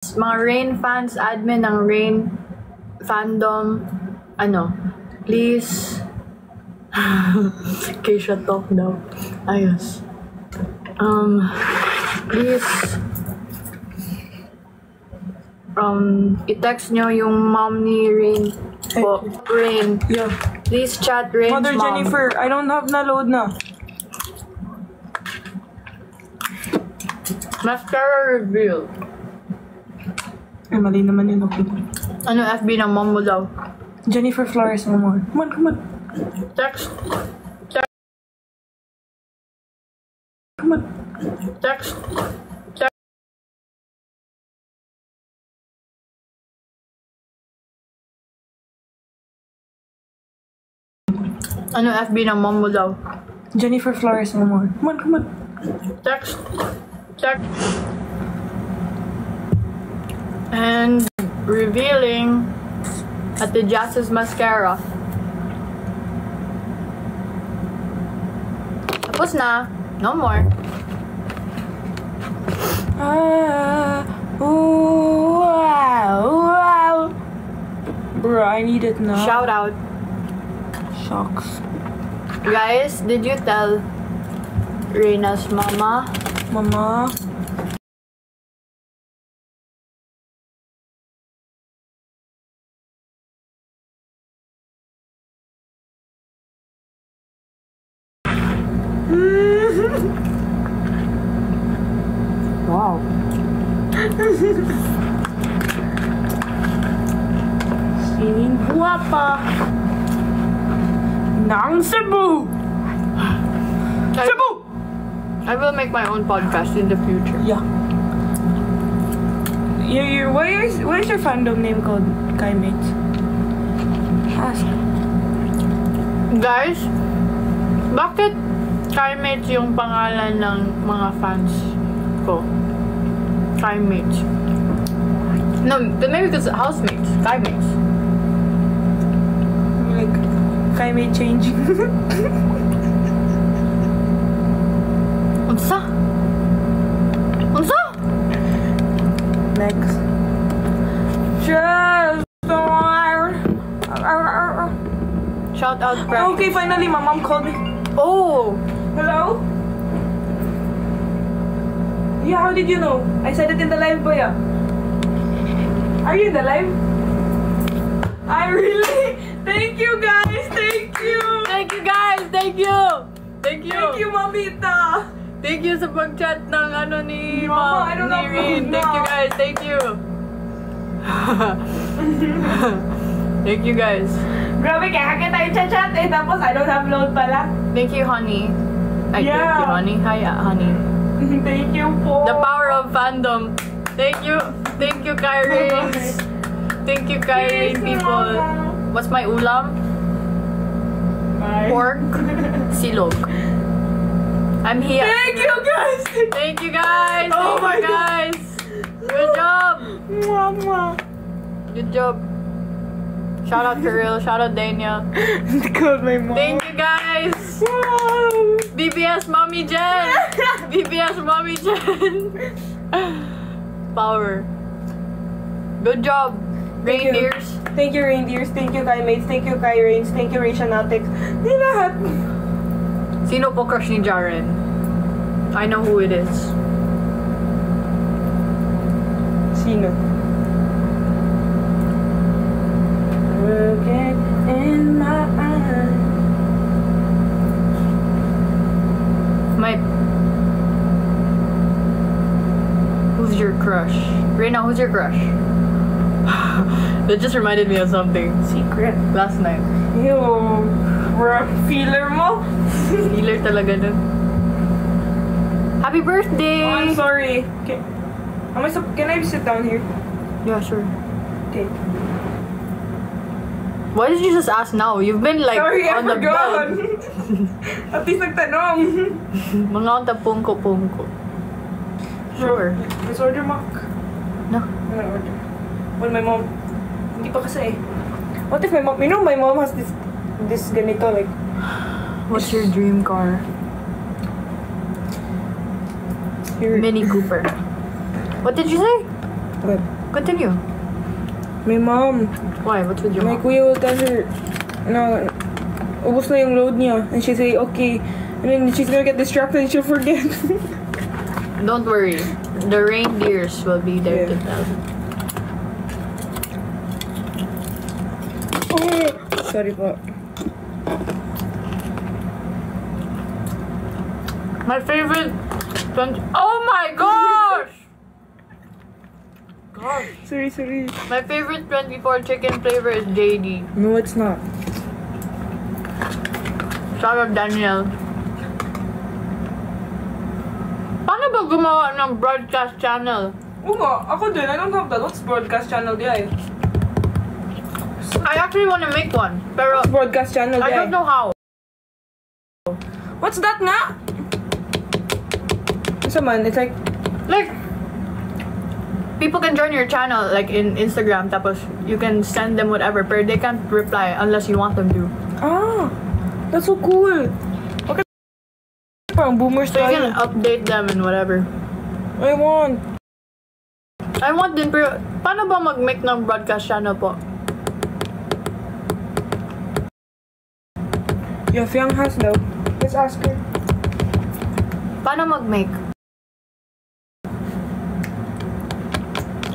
Mga Rain fans, admin ng Rain fandom, please. Keisha talk daw. Ayos. Please, i-text nyo yung mom ni Rain po. Rain. Yeah. Please chat Rain's Mother mom. Jennifer, I don't have na load na. Mascara reveal. Ay, mali naman yun. Okay. Ano FB ng mom mo daw? Jennifer Flores naman. Come on. Text. Come on. Text. Ano FB ng mom mo daw? Jennifer Flores naman. Come on. Text. And revealing at the Jazz's mascara. Tapos na. No more. Wow. Bro, I need it now. Shout out. Shucks. Guys, did you tell Reina's mama? Mama. Wow. Sining guwapa ng Cebu! Cebu! I will make my own podcast in the future. Yeah. Why is your fandom name called kaiMates? Ask. Guys, bakit kaiMates yung pangalan ng mga fans ko? kaiMates. No, maybe because housemates. kaiMates. Like, kaiMate change. Unsa? Next. Just Shout out, Precious. Okay, finally, my mom called me. Oh! Hello? Yeah, how did you know? I said it in the live, Boya. Are you in the live? I really... Thank you, guys! Thank you! Thank you, guys! Thank you! Thank you! Thank you, Mamita! Thank you sa pag-chat ng ni Mama, I don't ni know Rin. now. Thank you, guys! Thank you! Thank you, guys! Grabe, kaya tayo chat eh. Tapos, I don't have load pala. Thank you, honey. Thank you, Yeah. honey. Hi, honey. Thank you po. The power of fandom. Thank you, kaiRain. Thank you, kaiRain people. What's my ulam? Pork silog. I'm here. Thank you, guys! Thank you, guys. Oh Thank my you, guys. Good job. Mama. Good job. Shout out Kirill. Shout out Dania. Called my mom. Thank you, guys. Wow. BBS Mommy Jen. BBS Mommy Jen. Power. Good job, reindeers. Thank you, reindeers. Thank you, kaiMates. Thank you, kaiRains. Thank you, Rationatics. Di lahat. Sino po crush ni Jarren? I know who it is. Sino? Looking in my eyes. Who's your crush? Reina, who's your crush? That just reminded me of something. Secret. Last night. Ew. Bro, feeler mo? Healer talaga dun. Happy birthday! Oh, I'm sorry. Okay. Can I sit down here? Yeah, sure. Okay. Why did you just ask now? You've been like Sorry, I on the forgot. bed. At least nagtanong. Mga onta pungko. Sure. Let's order Mac. No. I'm gonna order. Well, my mom. Hindi pa kasi eh. What if my mom, my mom has this ganito like. What's your dream car? Here. Mini Cooper. What did you say? What? Continue. My mom. Why? What's with your My mom? kuya will tell her na ubos na yung load niya. And she say, okay. And then she's gonna get distracted and she'll forget. Don't worry. The reindeers will be there to tell. Oh, sorry po. My favorite... Oh my gosh! Gosh. Sorry. My favorite 24 chicken flavor is JD. No, it's not. Shout out Daniel. Paano ba gumawa ng broadcast channel? Oo nga, ako din. I don't have that. What's broadcast channel di ay? I actually want to make one, pero What's broadcast channel di I ay? don't know how. What's that nga? Isa man, it's like... Like, people can join your channel, like in Instagram, tapos you can send them whatever, but they can't reply unless you want them to. Ah! That's so cool! Okay. Parang boomer So you can style. update them and whatever. I want. I want din, pero paano ba mag-make ng broadcast channel po? Yeah, Fiang has though. Let's ask her. Paano mag-make?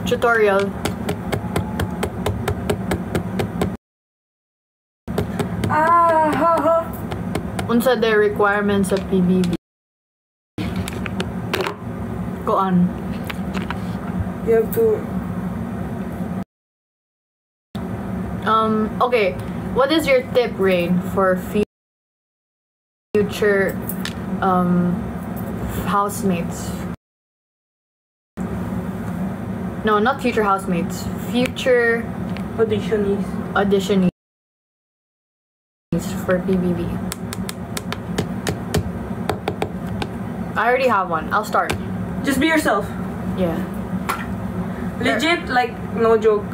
Tutorial. Ha. Unsa the requirements of PBB? Koan? You have to... Okay. What is your tip, Rain, for future housemates? No, not future housemates. Future auditionees for PBB. I already have one. I'll start. Just be yourself. Yeah. Legit, like, no joke.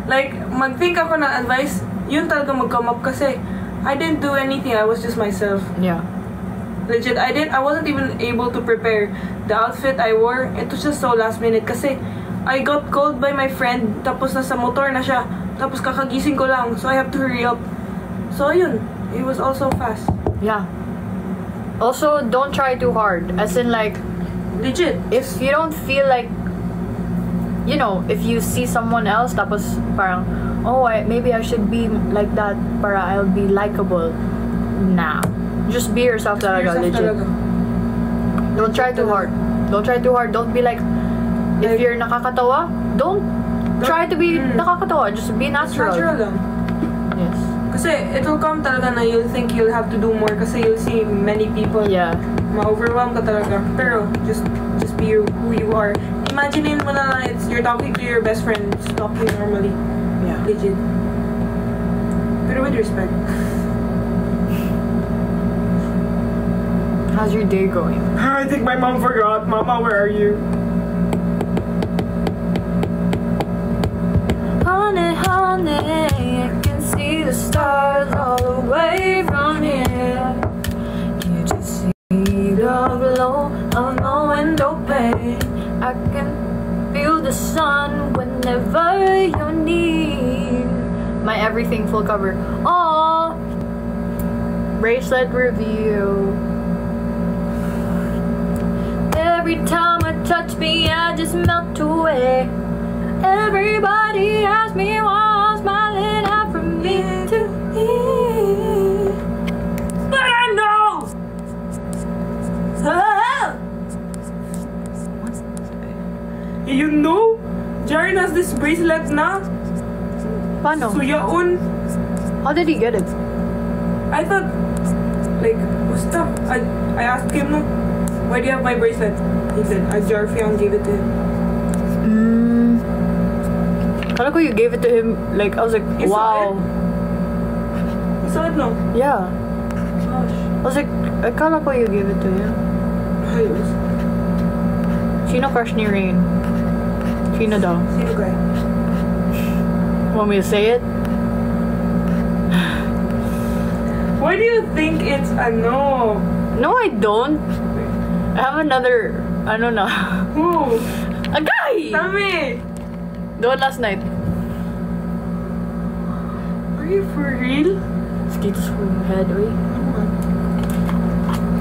Like, mag-think ako ng advice, yun talaga mag-come up kasi I didn't do anything. I was just myself. Yeah. Legit, I wasn't even able to prepare. The outfit I wore, it was just so last minute kasi I got called by my friend, tapos nasa motor na siya, tapos kakagising ko lang, so I have to hurry up. So yun, it was all so fast. Yeah. Also, don't try too hard. As in, like, Legit. if you don't feel like, you know, if you see someone else, tapos parang, oh, maybe I should be like that para I'll be likable. Nah. Just be yourself talaga, legit. Don't try too hard. Don't try too hard. Don't be like, if you're nakakatawa, don't try to be nakakatawa. Just be natural. Natural lang. Yes. Kasi it will come talaga na you'll think you'll have to do more kasi you'll see many people. Yeah. Ma-overwhelm ka talaga. Pero just be who you are. Imagine mo na you're talking to your best friend, just talking normally. Yeah. Legit. Pero with respect. How's your day going? I think my mom forgot. Mama, where are you? Honey, honey, I can see the stars all the way from here. Can't you see the glow of no window pane? I can feel the sun whenever you're near. My everything full cover. Oh, bracelet review. Every time I touch me, I just melt away. Everybody asks me why I'm smiling out from me to ear. But I know! You know? Jarren has this bracelet na. Paano? So yaon. How did he get it? I thought, like, basta. I asked him, no, why do you have my bracelet? He said, Jarfiang gave it to him. Kala ko you gave it to him, like, I was like, You saw wow. You saw it, no? Yeah. Gosh. I was like, akala ko you gave it to him. Ayos. Sino crush ni Rain? Sino daw? Sino guy? Want me to say it? Why do you think it's a no? No, I don't. I have another, I don't know. Who? A guy! Tell me! Do it last night. Are you for real? Skate swing head, wait.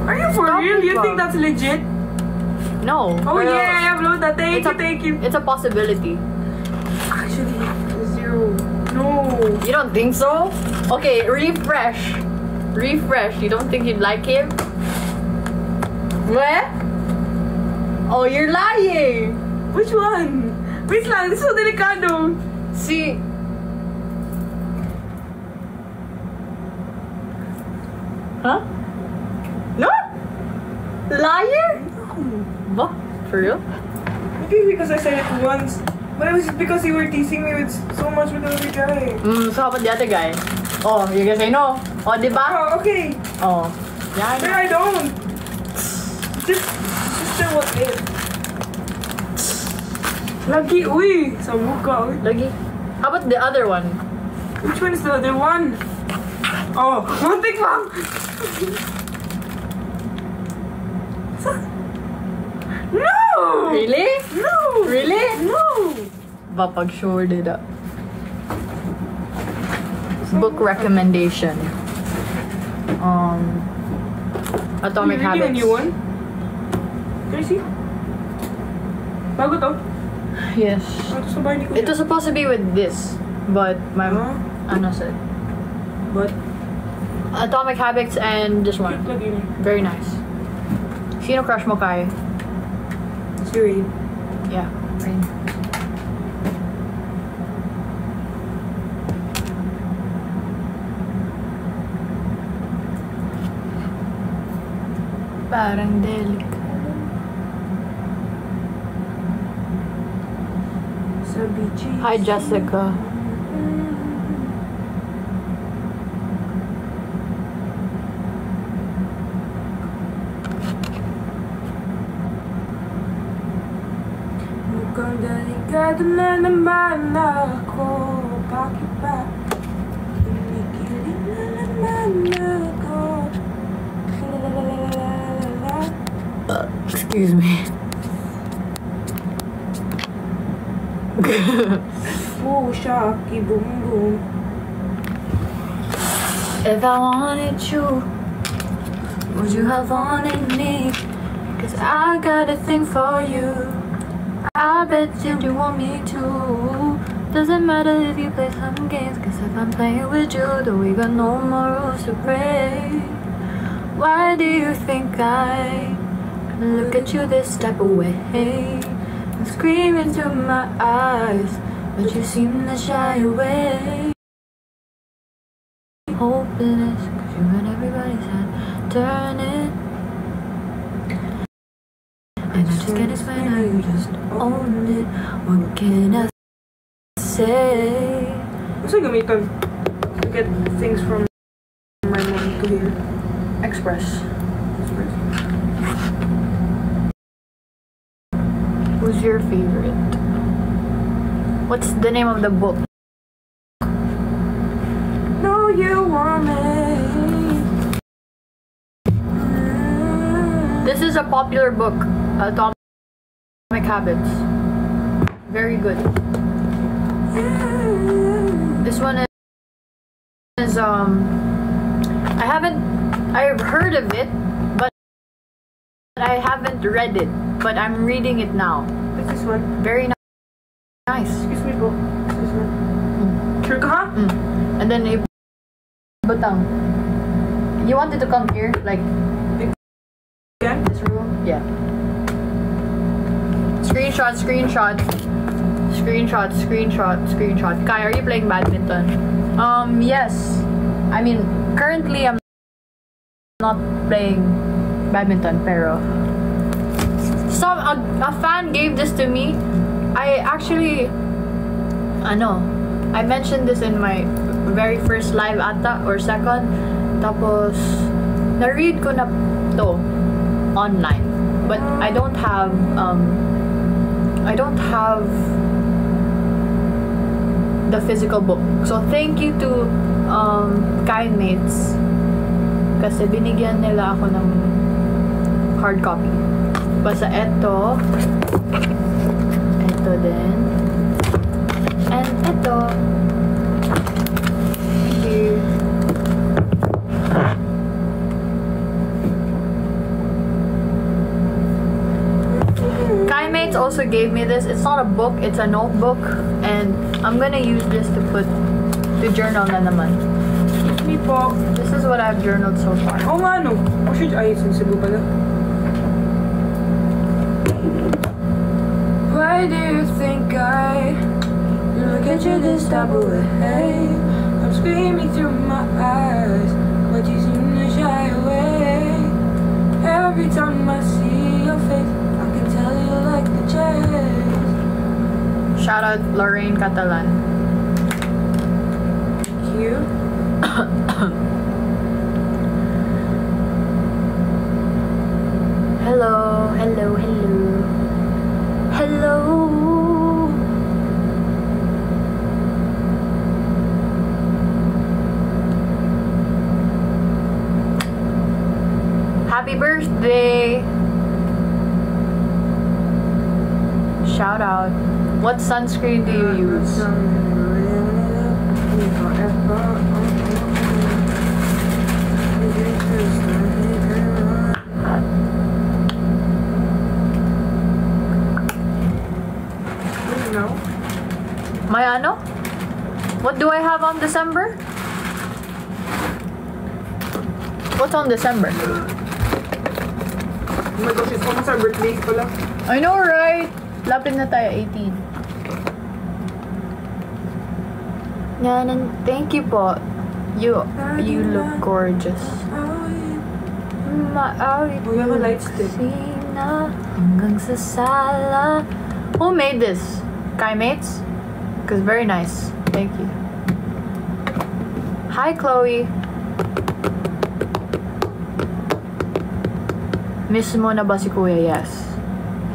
Are you for Stop real? it, You Bob. think that's legit? No. Oh pero yeah, I upload that. it's Thank you. It's a possibility. Actually, 0. No. You don't think so? Okay, refresh. Refresh. You don't think you'd like him? What? Oh, you're lying. Which one? Wait lang, this is so delicado. See. Huh? No? Liar? What? For real? Maybe because I said it once. But it was just because you were teasing me with so much with the other guy. So how about the other guy? Oh, you guys say no? Oh, diba? Oh, okay. Oh. Yeah, I But know. I don't. Just still what it. Lagi, uy! Sa mukha, uy. Lagi. How about the other one? Which one is the other one? Oh, muntik lang! No! Really? No! Really? No! Bapag sure did that. Book recommendation. Atomic Are you reading Habits. a new one? Can I see? Bago to? Yes. Oh, ito sa bahay ni Kuya. It was supposed to be with this, but my ano said. But, Atomic Habits and this one. cute lagi na. Very nice. Sino crush mo kay? Si Rain. Yeah, Rain. Parang delicate. Sa beaches. Hi, Jessica. Mukhang delikado na naman ako. Bakit ba? Kinikilig na naman ako. La. Excuse me. Oh, shocky boom boom. If I wanted you, would you have wanted me? Cause I got a thing for you. I bet you want me to. Doesn't matter if you play some games, cause if I'm playing with you, then we got no more rules to break. Why do you think I look at you this type of way and scream into my eyes, but you seem to shy away? Hopeless, cause you got everybody's head turning, and I just can't explain how you just own it. What can I say? Gusto gamitan to get things from my mom to here. Express. Who's your favorite? What's the name of the book? No, you want me. This is a popular book, Atomic Habits. Very good. This one is I've heard of it, but I haven't read it. But I'm reading it now. What's this one? Very nice. Excuse me po. This one. Sure ka ha? And then butang. You wanted to come here, like Again? this room? Yeah. Screenshot, screenshot. Screenshot, screenshot, screenshot. Kai, are you playing badminton? Yes. I mean, currently I'm not playing badminton, pero a fan gave this to me. I actually, I mentioned this in my very first live ata or second. Tapos, na-read ko na to online. But I don't have the physical book. So thank you to Kindmates kasi binigyan nila ako ng hard copy. Basta ito din. And ito. Thank you. kaiMates also gave me this. It's not a book, it's a notebook. And I'm gonna use this to journal na naman. Excuse me po. This is what I've journaled so far. Oo nga no. O should I use in Cebu pala? Why do you think I look at you this type of way? I'm screaming through my eyes, but you seem to shy away. Every time I see your face, I can tell you like the chase. Shout out Lorraine Catalan. Thank you. Hello, hello, hello. Hello. Happy birthday. Shout out. What sunscreen do you use? My ano? What do I have on December? What's on December? Oh my gosh, it's almost our birthday pala. I know, right? Lapit na tayo, 18. Yan, and thank you po. You look gorgeous. We have a light stick. Hanggang sa sala. Who made this? kaiMates? Because very nice. Thank you. Hi, Chloe. Miss mo na ba si Kuya? Yes.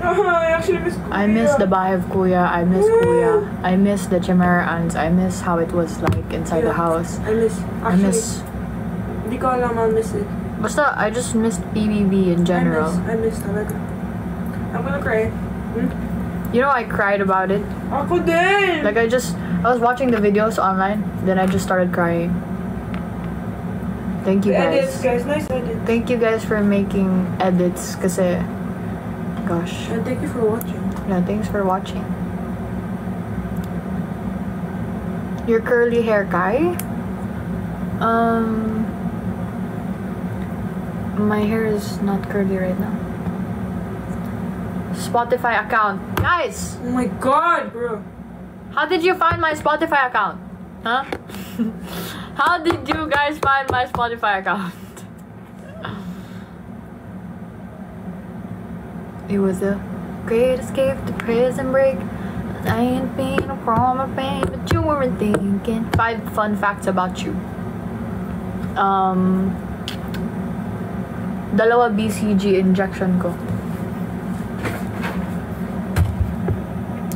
I actually miss Kuya. I miss the bahay of Kuya. I miss Kuya. I miss the Chimerans. I miss how it was like inside the house. I miss. Actually, hindi ko alam I'll miss it. Basta, I just missed PBB in general. I miss talaga. I'm gonna cry. You know, I cried about it. Ako din! Like, I was watching the videos online, then I just started crying. Thank you Edits, guys. guys. Nice edit. Thank you guys for making edits, kasi, gosh. And thank you for watching. Yeah, thanks for watching. Your curly hair, Kai? My hair is not curly right now. Spotify account. Guys! Oh my god, bro. How did you find my Spotify account? Huh? How did you guys find my Spotify account? It was a great escape to prison break. I ain't been a problem of pain, but you weren't thinking. 5 fun facts about you. Dalawa BCG injection ko.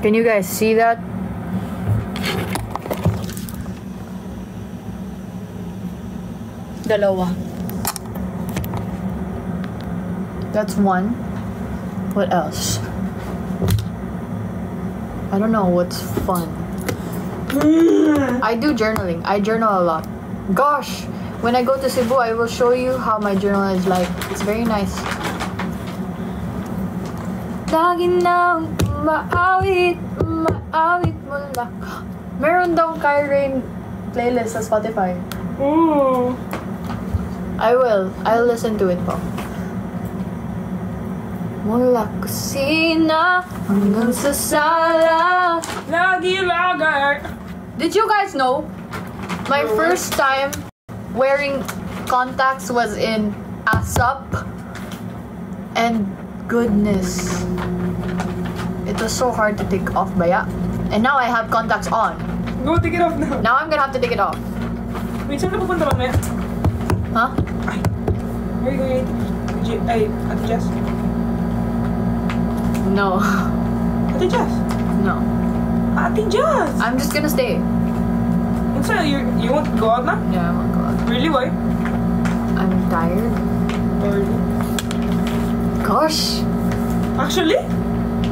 Can you guys see that? Dalawa. That's 1. What else? I don't know what's fun. I do journaling. I journal a lot. Gosh! When I go to Cebu, I will show you how my journal is like. It's very nice. Lagi nang maawit mo lang. Meron daw kaiRain playlist sa Spotify. Ooh. I'll listen to it po. Mula kusina hanggang sa sala. Lagi. Did you guys know? My first time wearing contacts was in ASAP. And goodness, it was so hard to take off baya. And now I have contacts on. Go, take it off now. Now I'm gonna have to take it off. Wait, saan ka pupunta mamaya? Huh? Ay. Where are you going? Ate Jess? No. Ate Jess? No. Ate Jess! I'm just gonna stay. What's that? You want to go out now? Yeah, oh my god. Really? Why? I'm tired. Gosh. Actually?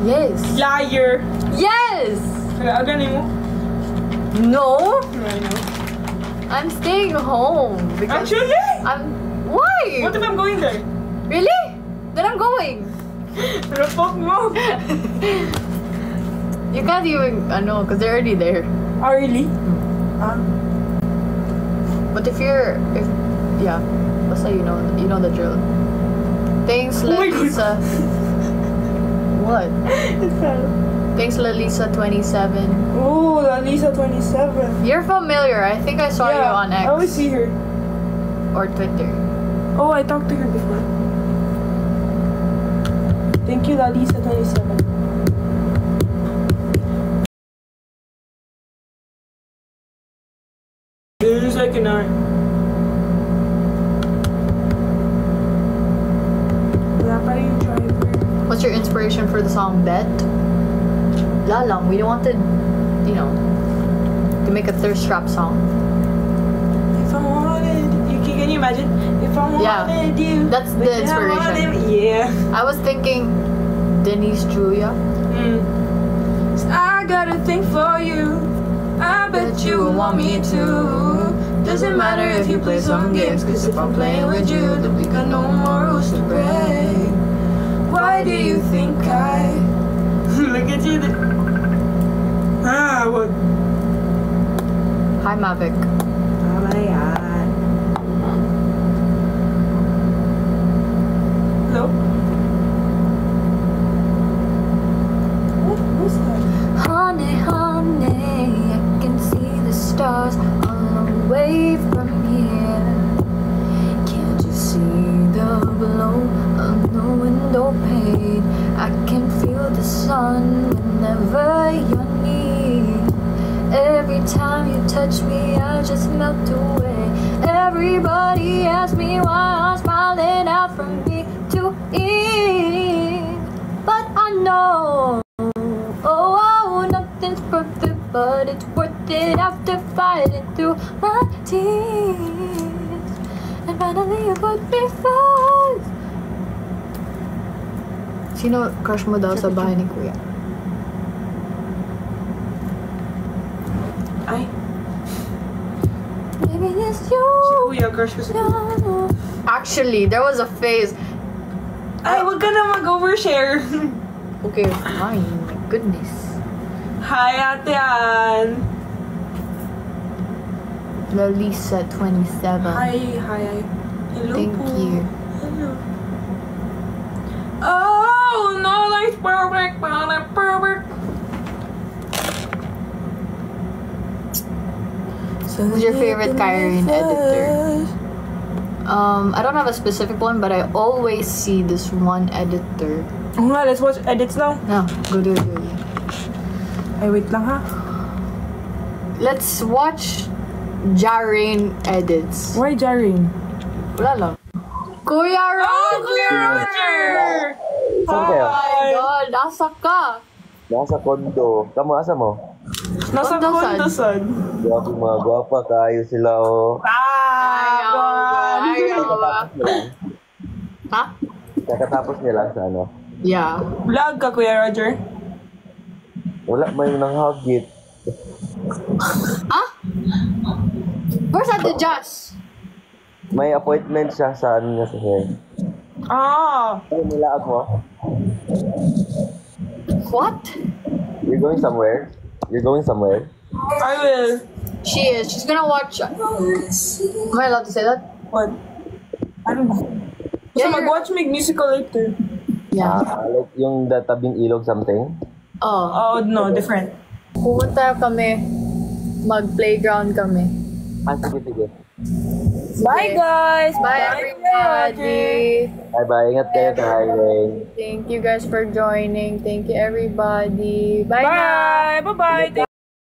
Yes. Liar! Yes! Kaya aganin mo? No, I know. I'm staying home because Actually? Why? What if I'm going there? Really? Then I'm going. Rapok mo. You can't even. I know, because they're already there. Oh, really? But if yeah, basta you know the drill. Thanks, Oh my God. Lalisa. What? It fell. Thanks, Lalisa27. Ooh, Lalisa 27. You're familiar. I think I saw you on X I always see her. or Twitter. Oh, I talked to her before. Thank you, Lalisa 27. Second hour. Wala pa rin yung driver. What's your inspiration for the song Bet? Wala lang. We wanted, to make a thirst trap song. If I wanted you, can you imagine? If I wanted you, That's the inspiration. Yeah. I was thinking Denise Julia. So I got a thing for you. I bet you want me to. Doesn't matter if you play some games, cause if I'm playing with you, then we got no more rules to break. Why do you think I look at you? What? Hi, Mavic. Oh my god. Hello? What's that? Honey, honey, I can see the stars all away from here. Can't you see the glow of the window pane? I can feel the sun whenever you're near. Every time you touch me, I just melt away. Everybody asks me why I'm smiling out from ear to ear, but I know, oh, nothing's perfect, but it's worth it after fighting through my tears. And finally you put me first. Sino crush mo daw sa bahay ni Kuya? Ay, Maybe it's you. si Kuya, crush ko si Kuya. Actually, there was a phase. Ay, wag ka na mag-overshare. Okay, fine. My goodness. Hi, Ate Ann. Lalisa27. Hi. Hello Thank po. you. Hello. Oh, no, life's perfect. Perfect. Who's your favorite kaiRain editor? I don't have a specific one, but I always see this one editor. Oh nga, let's watch edits now. No, go do it. Ay, wait lang ha. Let's watch Jarren edits. Why Jarren? Wala lang. Kuya Roger! Oh, Kuya Roger! Saan kayo? Oh my God, nasa ka? Nasa kondo. Kamu, asa mo? Nasa Kondosan. Kondosan. Grabe mga gwapa, kayo sila oh. Ayaw. Ha? Kakatapos niya lang sa ano. Yeah. Vlog ka, Kuya Roger? Wala may nang hagit. Huh? Where's that the Jazz? May appointment siya sa ano niya sa hair. Ah, Ay, nilaag mo? What? You're going somewhere? You're going somewhere? I will. She is. She's gonna watch. Am I allowed to say that? What? I don't know. Basta Yeah, you're- mag-watch me musical later. Yeah. Like yung tabing ilog something? Oh. Oh, no, different. Pumunta kami. Mag-playground kami. Ah, sige. Bye, guys! Bye, everybody. Bye-bye. Ingat kayo, kaiRain. Thank you guys for joining. Thank you, everybody. Bye now. Bye! Bye-bye!